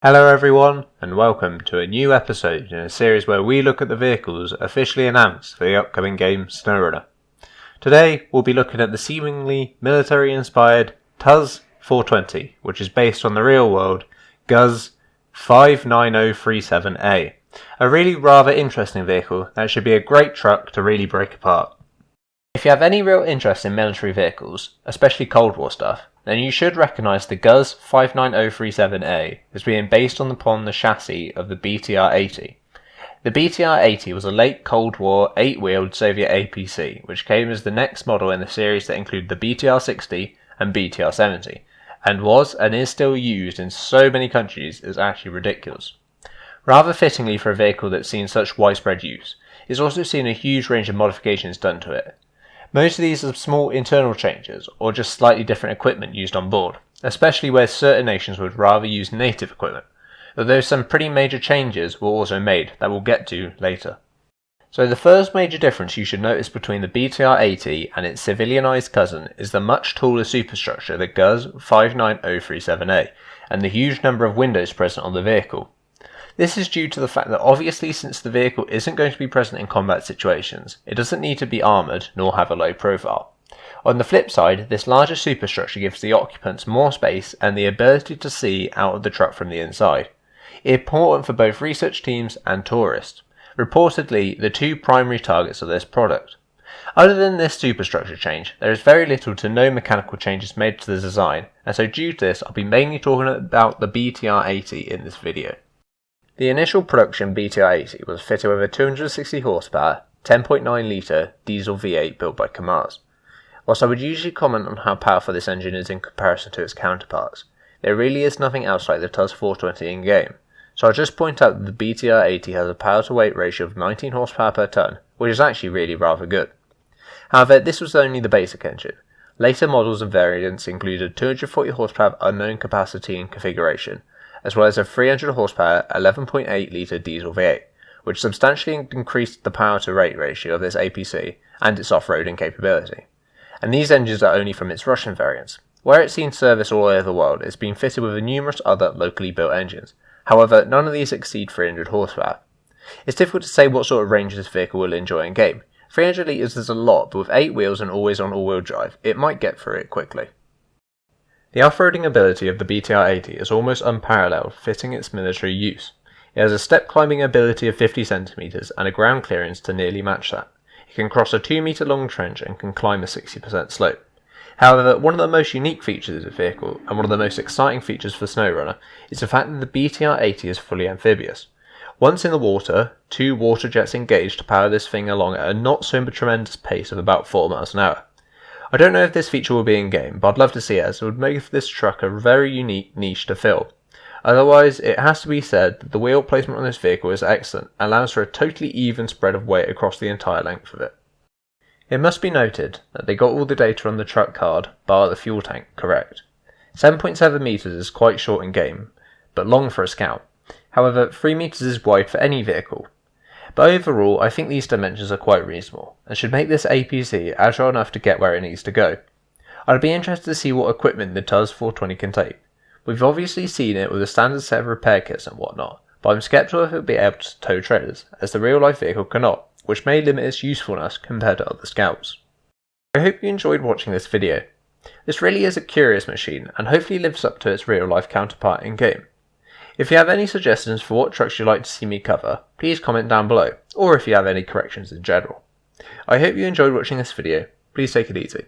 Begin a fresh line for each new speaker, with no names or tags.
Hello everyone, and welcome to a new episode in a series where we look at the vehicles officially announced for the upcoming game Snowrunner. Today we'll be looking at the seemingly military-inspired TUZ 420, which is based on the real-world GAZ-59037A, a really rather interesting vehicle that should be a great truck to really break apart. If you have any real interest in military vehicles, especially Cold War stuff, then you should recognise the GAZ-59037A as being based upon the chassis of the BTR-80. The BTR-80 was a late Cold War 8-wheeled Soviet APC, which came as the next model in the series that included the BTR-60 and BTR-70, and was and is still used in so many countries it's actually ridiculous. Rather fittingly for a vehicle that's seen such widespread use, it's also seen a huge range of modifications done to it. Most of these are small internal changes, or just slightly different equipment used on board, especially where certain nations would rather use native equipment, although some pretty major changes were also made that we'll get to later. So the first major difference you should notice between the BTR-80 and its civilianized cousin is the much taller superstructure, the GAZ-59037A, and the huge number of windows present on the vehicle. This is due to the fact that obviously since the vehicle isn't going to be present in combat situations, it doesn't need to be armoured nor have a low profile. On the flip side, this larger superstructure gives the occupants more space and the ability to see out of the truck from the inside. Important for both research teams and tourists. Reportedly, the two primary targets of this product. Other than this superstructure change, there is very little to no mechanical changes made to the design, and so due to this I'll be mainly talking about the BTR-80 in this video. The initial production BTR-80 was fitted with a 260 horsepower, 10.9 litre diesel V8 built by KAMAZ. Whilst I would usually comment on how powerful this engine is in comparison to its counterparts, there really is nothing else like the TUZ 420 in game, so I'll just point out that the BTR-80 has a power to weight ratio of 19 horsepower per tonne, which is actually really rather good. However, this was only the basic engine. Later models and variants included 240 horsepower unknown capacity and configuration, as well as a 300 horsepower 11.8 litre diesel V8, which substantially increased the power to weight ratio of this APC and its off-roading capability. And these engines are only from its Russian variants. Where it's seen service all over the world, it's been fitted with numerous other locally built engines. However, none of these exceed 300 horsepower. It's difficult to say what sort of range this vehicle will enjoy in game. 300 litres is a lot, but with 8 wheels and always on all-wheel drive, it might get through it quickly. The off-roading ability of the BTR-80 is almost unparalleled, fitting its military use. It has a step climbing ability of 50 cm and a ground clearance to nearly match that. It can cross a 2 metre long trench and can climb a 60% slope. However, one of the most unique features of the vehicle, and one of the most exciting features for Snowrunner, is the fact that the BTR-80 is fully amphibious. Once in the water, 2 water jets engage to power this thing along at a not so tremendous pace of about 4 miles an hour. I don't know if this feature will be in game, but I'd love to see it, as it would make this truck a very unique niche to fill. Otherwise, it has to be said that the wheel placement on this vehicle is excellent and allows for a totally even spread of weight across the entire length of it. It must be noted that they got all the data on the truck card, bar the fuel tank, correct. 7.7 metres is quite short in game, but long for a Scout. However, 3 metres is wide for any vehicle. But overall, I think these dimensions are quite reasonable, and should make this APC agile enough to get where it needs to go. I'd be interested to see what equipment the TUZ 420 can take. We've obviously seen it with a standard set of repair kits and whatnot, but I'm sceptical if it will be able to tow trailers, as the real life vehicle cannot, which may limit its usefulness compared to other Scouts. I hope you enjoyed watching this video. This really is a curious machine, and hopefully lives up to its real life counterpart in game. If you have any suggestions for what trucks you'd like to see me cover, please comment down below, or if you have any corrections in general. I hope you enjoyed watching this video. Please take it easy.